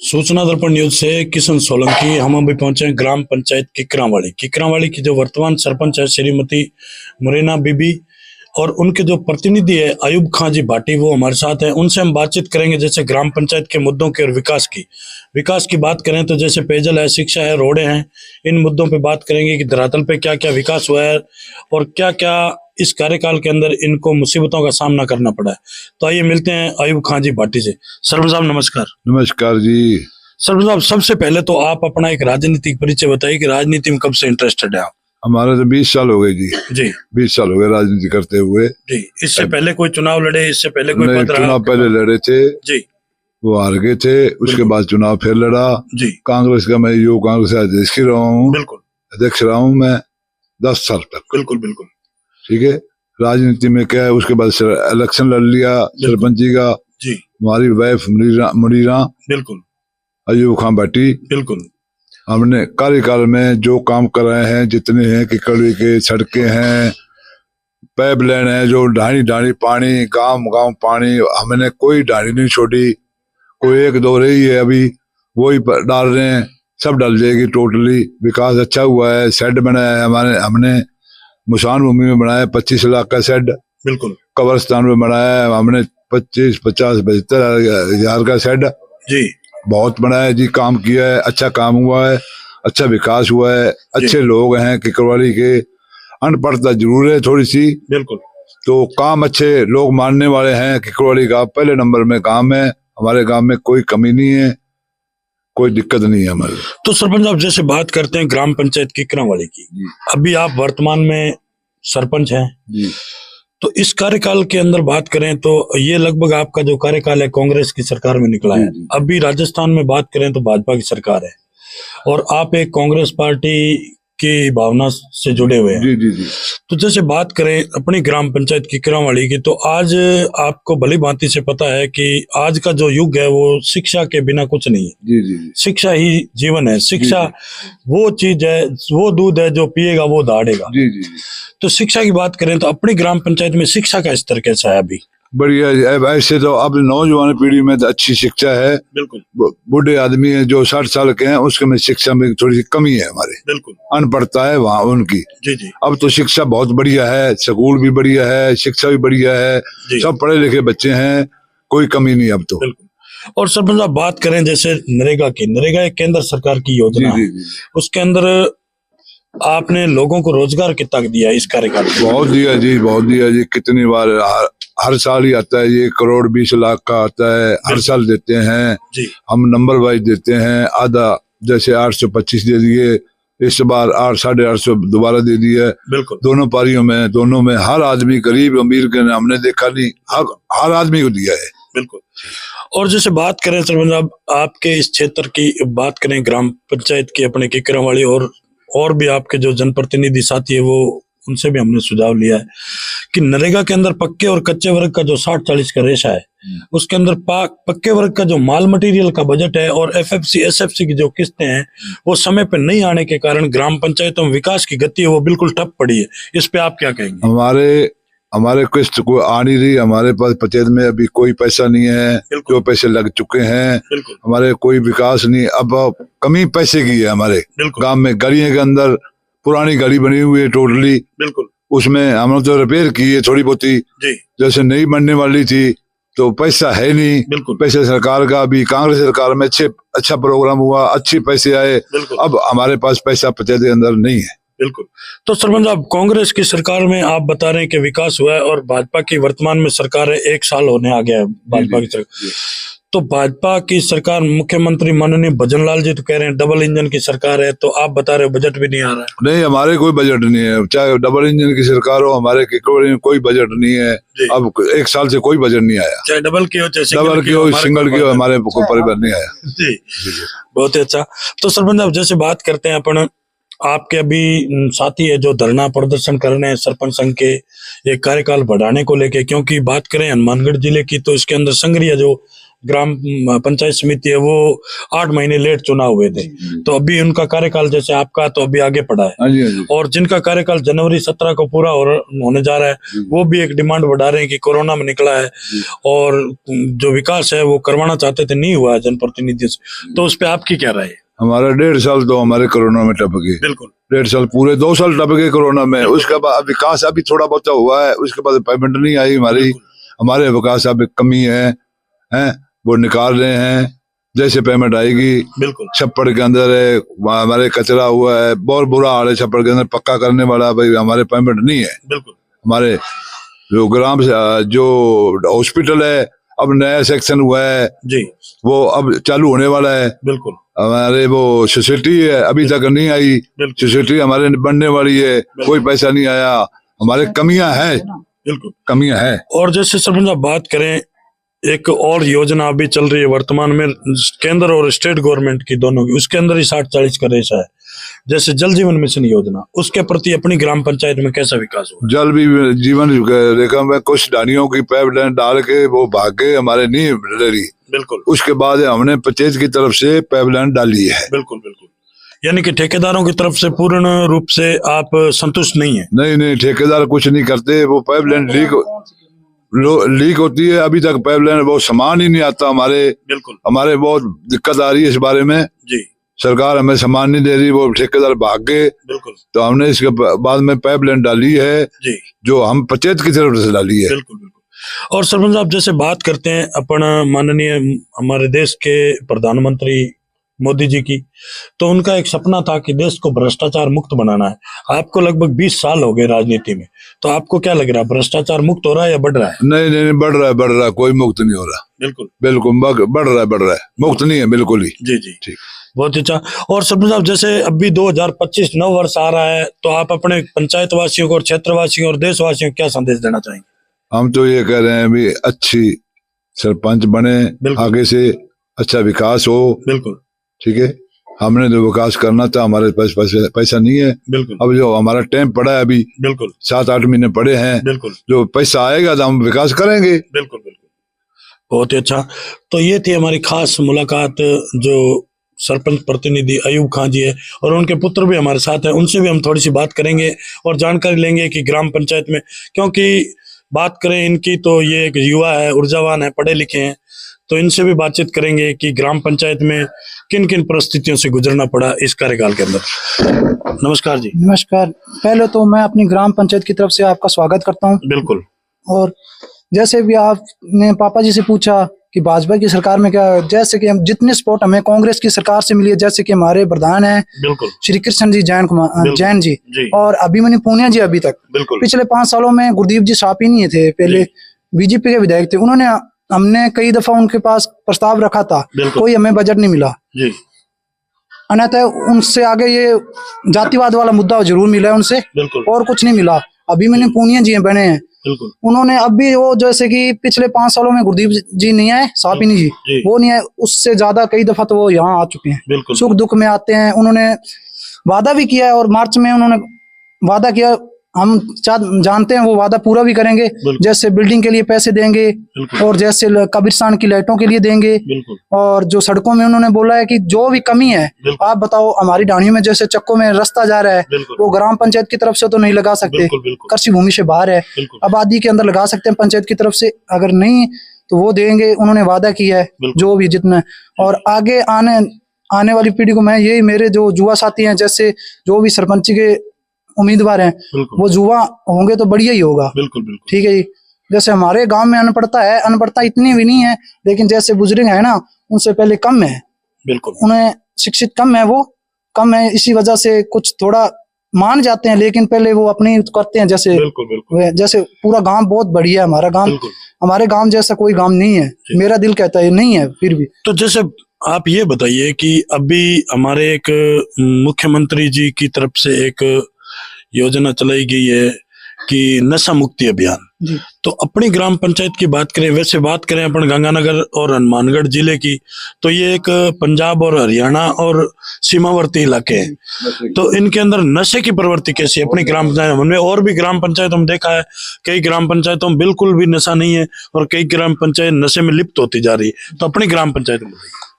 सूचना दर्पण न्यूज से किशन सोलंकी। हम अभी पहुंचे हैं ग्राम पंचायत किकरावाली की जो वर्तमान सरपंच है श्रीमती मुरीना बीबी और उनके जो प्रतिनिधि है अयूब खां जी भाटी, वो हमारे साथ हैं। उनसे हम बातचीत करेंगे जैसे ग्राम पंचायत के मुद्दों की और विकास की बात करें तो जैसे पेयजल है, शिक्षा है, रोडें हैं, इन मुद्दों पे बात करेंगे कि धरातल पे क्या क्या विकास हुआ है और क्या क्या इस कार्यकाल के अंदर इनको मुसीबतों का सामना करना पड़ा है। तो आइए मिलते हैं अयूब खां जी भाटी से। सरपंच साहब नमस्कार। नमस्कार जी। सरपंच साहब सबसे पहले तो आप अपना एक राजनीतिक परिचय बताइए कि राजनीति में कब से इंटरेस्टेड है आप? हमारे तो 20 साल हो गए जी। 20 साल हो गए राजनीति करते हुए जी। इससे पहले कोई चुनाव लड़े? इससे पहले कोई पद रहा? चुनाव पहले लड़े थे जी, वो हार गए थे। उसके बाद चुनाव फिर लड़ा जी। कांग्रेस का, मैं युवा कांग्रेस अध्यक्ष रहा हूँ। बिल्कुल अध्यक्ष रहा हूँ मैं 10 साल तक। बिल्कुल बिल्कुल ठीक है। राजनीति में क्या है, उसके बाद इलेक्शन लड़ लिया सरपंच जी का। जी। हमारी वाइफ मुनीरा बिल्कुल अयूब खां भाटी। बिल्कुल हमने कार्यकाल में जो काम कर रहे हैं, जितने हैं किकड़ी के सड़कें हैं, पाइपलाइन है, जो ढाणी पानी गांव पानी, हमने कोई ढाणी नहीं छोड़ी। कोई एक दो रही है अभी, वही डाल रहे हैं, सब डाल जाएगी टोटली। विकास अच्छा हुआ है। शेड बनाया है हमने मुसान भूमि में बनाया 25 लाख का शेड। बिल्कुल कब्रिस्तान में बनाया है हमने 25, 50, 75 हजार का शेड जी। बहुत बनाया है जी। काम किया है, अच्छा काम हुआ है, अच्छा विकास हुआ है। अच्छे लोग हैं किकरवाली के। अनपढ़ता जरूर है थोड़ी सी, बिल्कुल, तो काम अच्छे लोग मानने वाले हैं। किकरवाली का पहले नंबर में काम है। हमारे गांव में कोई कमी नहीं है, कोई दिक्कत नहीं है हमारे। तो सरपंच आप जैसे बात करते हैं ग्राम पंचायत किकरावाली की, अभी आप वर्तमान में सरपंच हैं जी। तो इस कार्यकाल के अंदर बात करें तो ये लगभग आपका जो कार्यकाल है कांग्रेस की सरकार में निकला है। अभी राजस्थान में बात करें तो भाजपा की सरकार है और आप एक कांग्रेस पार्टी की भावना से जुड़े हुए हैं। जी जी जी। तो जैसे बात करें अपनी ग्राम पंचायत किकरावाली की, तो आज आपको भली भांति से पता है कि आज का जो युग है वो शिक्षा के बिना कुछ नहीं है। जी जी जी। शिक्षा ही जीवन है। शिक्षा वो चीज है, वो दूध है जो पिएगा वो दहाड़ेगा। जी जी जी। तो शिक्षा की बात करें तो अपनी ग्राम पंचायत में शिक्षा का स्तर कैसा है अभी? बढ़िया। ऐसे तो अब नौजवान पीढ़ी में तो अच्छी शिक्षा है। बिल्कुल। बूढ़े आदमी है जो 60 साल के हैं, उसके में शिक्षा में थोड़ी सी कमी है हमारे। बिल्कुल। अनपढ़ता है वहाँ उनकी। जी जी। अब तो शिक्षा बहुत बढ़िया है, स्कूल भी बढ़िया है, शिक्षा भी बढ़िया है, सब पढ़े लिखे बच्चे हैं, कोई कमी नहीं अब तो। बिल्कुल। और सरपंच साहब बात करें जैसे नरेगा एक केंद्र सरकार की योजना है, उसके अंदर आपने लोगों को रोजगार कितना दिया है इस कार्यकाल में? बहुत दिया जी, बहुत दिया जी। कितनी बार हर साल ही आता है ये 1,20,00,000 का आता है, हर साल देते हैं जी। हम नंबर वाइज देते हैं। आधा जैसे 825 दे दिए, इस बार 800-850 दोबारा दे दिया। बिल्कुल। दोनों पारियों में, दोनों में हर आदमी, गरीब अमीर के हमने देखा नहीं, हर आदमी को दिया है। बिल्कुल। और जैसे बात करें सरपंच साहब आपके इस क्षेत्र की बात करें ग्राम पंचायत की अपने किकरावाली और भी आपके जो जनप्रतिनिधि साथी है वो उनसे भी हमने सुझाव लिया है कि नरेगा के अंदर पक्के और कच्चे वर्ग का जो 60-40 का रेशा है, उसके अंदर पक्के वर्ग का जो माल मटेरियल का बजट है और एफएफसी एसएफसी की जो किस्तें हैं वो समय पर नहीं आने के कारण ग्राम पंचायतों में विकास की गति है वो बिल्कुल ठप पड़ी है। इस पे आप क्या कहेंगे? हमारे किस्त को आ नहीं रही। हमारे पास पंचायत में अभी कोई पैसा नहीं है, जो पैसे लग चुके हैं। हमारे कोई विकास नहीं। अब कमी पैसे की है हमारे गांव में। गलियों के अंदर पुरानी गली बनी हुई है टोटली, बिल्कुल, उसमें हमने तो रिपेयर की है थोड़ी बहुत ही, जैसे नई बनने वाली थी, तो पैसा है नहीं। बिल्कुल। पैसे सरकार का भी, कांग्रेस सरकार में अच्छा प्रोग्राम हुआ, अच्छे पैसे आए। अब हमारे पास पैसा पंचायत के अंदर नहीं है। बिल्कुल। तो सरपंच साहब कांग्रेस की सरकार में आप बता रहे हैं कि विकास हुआ है और भाजपा की वर्तमान में सरकार है, 1 साल होने आ गया है भाजपा की सरकार। तो भाजपा की सरकार मुख्यमंत्री माननीय भजन लाल जी तो कह रहे हैं डबल इंजन की सरकार है, तो आप बता रहे हो बजट भी नहीं आ रहा है। नहीं, हमारे कोई बजट नहीं है। चाहे डबल इंजन की सरकार हो, हमारे किकरवाली में कोई बजट नहीं है। अब 1 साल से कोई बजट नहीं आया। चाहे डबल की हो चाहे सिंगल की हो, हमारे कोई परिवार नहीं आया। जी, बहुत ही अच्छा। तो सरपंच साहब जैसे बात करते हैं अपन, आपके अभी साथी है जो धरना प्रदर्शन कर रहे हैं सरपंच संघ के एक कार्यकाल बढ़ाने को लेके, क्योंकि बात करें हनुमानगढ़ जिले की तो इसके अंदर संग्रिया जो ग्राम पंचायत समिति है वो 8 महीने लेट चुनाव हुए थे, तो अभी उनका कार्यकाल जैसे आपका तो अभी आगे पड़ा है। हाँ जी, हाँ जी। और जिनका कार्यकाल जनवरी 17 को पूरा होने जा रहा है वो भी एक डिमांड बढ़ा रहे हैं कि कोरोना में निकला है और जो विकास है वो करवाना चाहते थे, नहीं हुआ है जनप्रतिनिधियों से, तो उस पर आपकी क्या राय है? हमारा 1.5 साल तो हमारे कोरोना में टप गए। बिल्कुल 1.5 साल, पूरे 2 साल टप गए कोरोना में। उसके बाद विकास अभी थोड़ा बहुत हुआ है, उसके बाद पेमेंट नहीं आई हमारी। हमारे विकास अभी कमी है, वो निकाल रहे हैं, जैसे पेमेंट आएगी। बिल्कुल छप्पड़ के अंदर है हमारे कचरा हुआ है, बहुत बुरा हाल है छप्पड़ के अंदर, पक्का करने वाला भाई हमारे पेमेंट नहीं है। बिल्कुल हमारे जो ग्राम जो हॉस्पिटल है अब नया सेक्शन हुआ है जी, वो अब चालू होने वाला है। बिल्कुल हमारे वो सोसाइटी है अभी तक नहीं आई, सोसाइटी हमारे बनने वाली है, कोई पैसा नहीं आया। हमारे कमियां हैं, बिल्कुल कमियां हैं। और जैसे सरपंच आप बात करें, एक और योजना अभी चल रही है वर्तमान में केंद्र और स्टेट गवर्नमेंट की दोनों की, उसके अंदर ही 60-40 का रेशा है, जैसे जल जीवन मिशन योजना, उसके प्रति अपनी ग्राम पंचायत में कैसा विकास हुआ? जल भी जीवन रेखा में कुछ डानियों की पाइप डाल के वो भाग के हमारे नहीं डरी। बिल्कुल उसके बाद हमने पंचायत की तरफ से पाइपलाइन डाली है। बिल्कुल बिल्कुल, यानी कि ठेकेदारों की तरफ से पूर्ण रूप से आप संतुष्ट नहीं है? नहीं, ठेकेदार कुछ नहीं करते, वो पाइपलाइन लीक होती है, अभी तक पाइपलाइन वो सामान ही नहीं आता हमारे। बिल्कुल हमारे बहुत दिक्कत आ रही है इस बारे में जी, सरकार हमें सामान नहीं दे रही, वो ठेकेदार भाग गए। बिल्कुल तो हमने इसके बाद में पाइपलाइन डाली है जी, जो हम पंचायत की तरफ से डाली है। बिल्कुल बिल्कुल। और सरपंच आप जैसे बात करते हैं अपन माननीय हमारे देश के प्रधानमंत्री मोदी जी की, तो उनका एक सपना था कि देश को भ्रष्टाचार मुक्त बनाना है। आपको लगभग 20 साल हो गए राजनीति में, तो आपको क्या लग रहा है, भ्रष्टाचार मुक्त हो रहा है या बढ़ रहा है? नहीं, बढ़ रहा है, कोई मुक्त नहीं हो रहा। बिल्कुल बढ़ रहा है, मुक्त नहीं है बिल्कुल ही। जी जी ठीक, बहुत अच्छा। और सरपंच साहब जैसे अभी 2025 नव वर्ष आ रहा है, तो आप अपने पंचायत वासियों को और क्षेत्रवासियों और देशवासियों को क्या संदेश देना चाहेंगे? हम तो ये कह रहे हैं भी अच्छी सरपंच बने, आगे से अच्छा विकास हो। बिल्कुल ठीक है, हमने जो विकास करना था, हमारे पास पैसा नहीं है। बिल्कुल अब जो हमारा टाइम पड़ा है अभी, बिल्कुल 7-8 महीने पड़े हैं, बिल्कुल जो पैसा आएगा तो हम विकास करेंगे। बिल्कुल बिल्कुल, बहुत ही अच्छा। तो ये थी हमारी खास मुलाकात जो सरपंच प्रतिनिधि अयूब खान जी है, और उनके पुत्र भी हमारे साथ हैं, उनसे भी हम थोड़ी सी बात करेंगे और जानकारी लेंगे कि ग्राम पंचायत में, क्योंकि बात करें इनकी तो ये एक युवा है, ऊर्जावान है, पढ़े लिखे हैं, तो इनसे भी बातचीत करेंगे कि ग्राम पंचायत में किन किन परिस्थितियों से गुजरना पड़ा इस कार्यकाल के अंदर। नमस्कार जी। नमस्कार। पहले तो मैं अपनी ग्राम पंचायत की तरफ से आपका स्वागत करता हूं। बिल्कुल। और जैसे भी आपने पापा जी से पूछा कि भाजपा की सरकार में क्या, जैसे कि हम जितने सपोर्ट हमें कांग्रेस की सरकार से मिली है, जैसे कि हमारे प्रधान हैं बिल्कुल श्री कृष्ण जी जैन जी, और अभिमन्यु पूनिया जी, अभी तक पिछले 5 सालों में गुरदीप जी साफ ही नहीं थे, पहले बीजेपी के विधायक थे, उन्होंने, हमने कई दफा उनके पास प्रस्ताव रखा था, कोई हमें बजट नहीं मिला जी। अन्यथा उनसे आगे ये जातिवाद वाला मुद्दा जरूर मिला है उनसे, और कुछ नहीं मिला। अभिमन्यु पूनिया जी बने हैं, उन्होंने अभी वो जैसे कि पिछले 5 सालों में गुरदीप जी नहीं आए, सापिनी जी वो नहीं आए, उससे ज्यादा कई दफा तो वो यहाँ आ चुके हैं, सुख दुख में आते हैं। उन्होंने वादा भी किया है, और मार्च में उन्होंने वादा किया, हम जानते हैं वो वादा पूरा भी करेंगे, जैसे बिल्डिंग के लिए पैसे देंगे, और जैसे कब्रिस्तान की लाइटों के लिए देंगे, और जो सड़कों में उन्होंने बोला है कि जो भी कमी है, आप बताओ हमारी ढाणियों में जैसे चक्कों में रास्ता जा रहा है, वो ग्राम पंचायत की तरफ से तो नहीं लगा सकते, कृषि भूमि से बाहर है, आबादी के अंदर लगा सकते हैं पंचायत की तरफ से, अगर नहीं तो वो देंगे, उन्होंने वादा किया है जो भी जितना। और आगे आने वाली पीढ़ी को मैं यही, मेरे जो युवा साथी हैं, जैसे जो भी सरपंच के उम्मीदवार हैं, वो युवा होंगे तो बढ़िया ही होगा। ठीक है जी। जैसे हमारे गांव में अनपढ़ता है, अनपढ़ता इतनी भी नहीं है, लेकिन जैसे बुजुर्ग है ना, उनसे पहले कम है, उन्हें शिक्षित कम है, वो कम है, इसी वजह से कुछ थोड़ा मान जाते हैं, लेकिन पहले वो अपनी करते हैं। जैसे पूरा गांव बहुत बढ़िया है, हमारा गांव, हमारे गांव जैसा कोई गांव नहीं है, मेरा दिल कहता है नहीं है। फिर भी तो जैसे आप ये बताइए कि अभी हमारे एक मुख्यमंत्री जी की तरफ से एक योजना चलाई गई है कि नशा मुक्ति अभियान। जी। तो अपनी ग्राम पंचायत की बात करें, वैसे बात करें अपन गंगानगर और हनुमानगढ़ जिले की, तो ये एक पंजाब और हरियाणा और सीमावर्ती इलाके हैं। तो इनके अंदर नशे की प्रवृत्ति कैसी है अपनी ग्राम पंचायत में? और भी ग्राम पंचायत हम देखा है, कई ग्राम पंचायतों में बिल्कुल भी नशा नहीं है और कई ग्राम पंचायत नशे में लिप्त होती जा रही है। तो अपनी ग्राम पंचायत में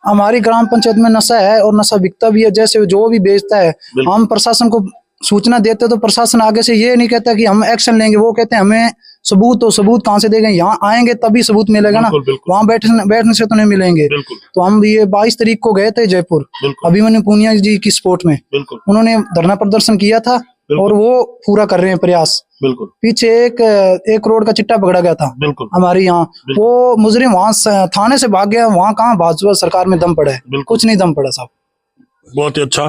हमारी ग्राम पंचायत में नशा है और नशा बिकता भी है। जैसे जो भी बेचता है, हम प्रशासन को सूचना देते तो प्रशासन आगे से ये नहीं कहता कि हम एक्शन लेंगे, वो कहते हैं हमें सबूत, तो सबूत कहाँ से देंगे? यहाँ आएंगे तभी सबूत मिलेगा ना, वहाँ बैठने से तो नहीं मिलेंगे। तो हम ये 22 तारीख को गए थे जयपुर, अभिमन्यु पूनिया जी की सपोर्ट में, उन्होंने धरना प्रदर्शन किया था और वो पूरा कर रहे हैं प्रयास। पीछे एक करोड़ का चिट्टा पकड़ा गया था हमारे यहाँ, वो मुजरिम वहां थाने से भाग गया। वहां कहाँ भाजपा सरकार में दम पड़ा है? कुछ नहीं दम पड़ा साहब। बहुत ही अच्छा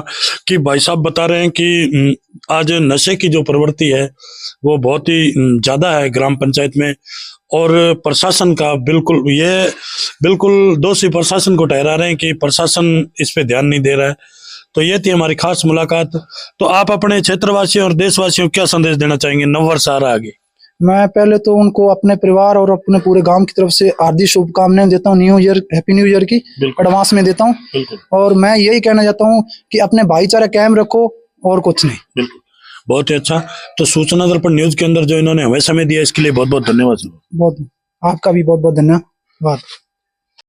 कि भाई साहब बता रहे हैं कि आज नशे की जो प्रवृत्ति है वो बहुत ही ज्यादा है ग्राम पंचायत में, और प्रशासन का बिल्कुल दोषी प्रशासन को ठहरा रहे हैं कि प्रशासन इस पे ध्यान नहीं दे रहा है। तो ये थी हमारी खास मुलाकात। तो आप अपने क्षेत्रवासियों और देशवासियों को क्या संदेश देना चाहेंगे? नववर्ष आ रहा आगे। मैं पहले तो उनको अपने परिवार और अपने पूरे गांव की तरफ से हार्दिक शुभकामनाएं देता हूं, new year, happy new year की एडवांस में देता हूं। और मैं यही कहना चाहता हूं कि अपने भाईचारा कायम रखो और कुछ नहीं। बिल्कुल, बहुत ही अच्छा। तो सूचना दर्पण न्यूज के अंदर जो इन्होंने हमें समय दिया इसके लिए बहुत बहुत धन्यवाद। बहुत आपका भी बहुत बहुत धन्यवाद।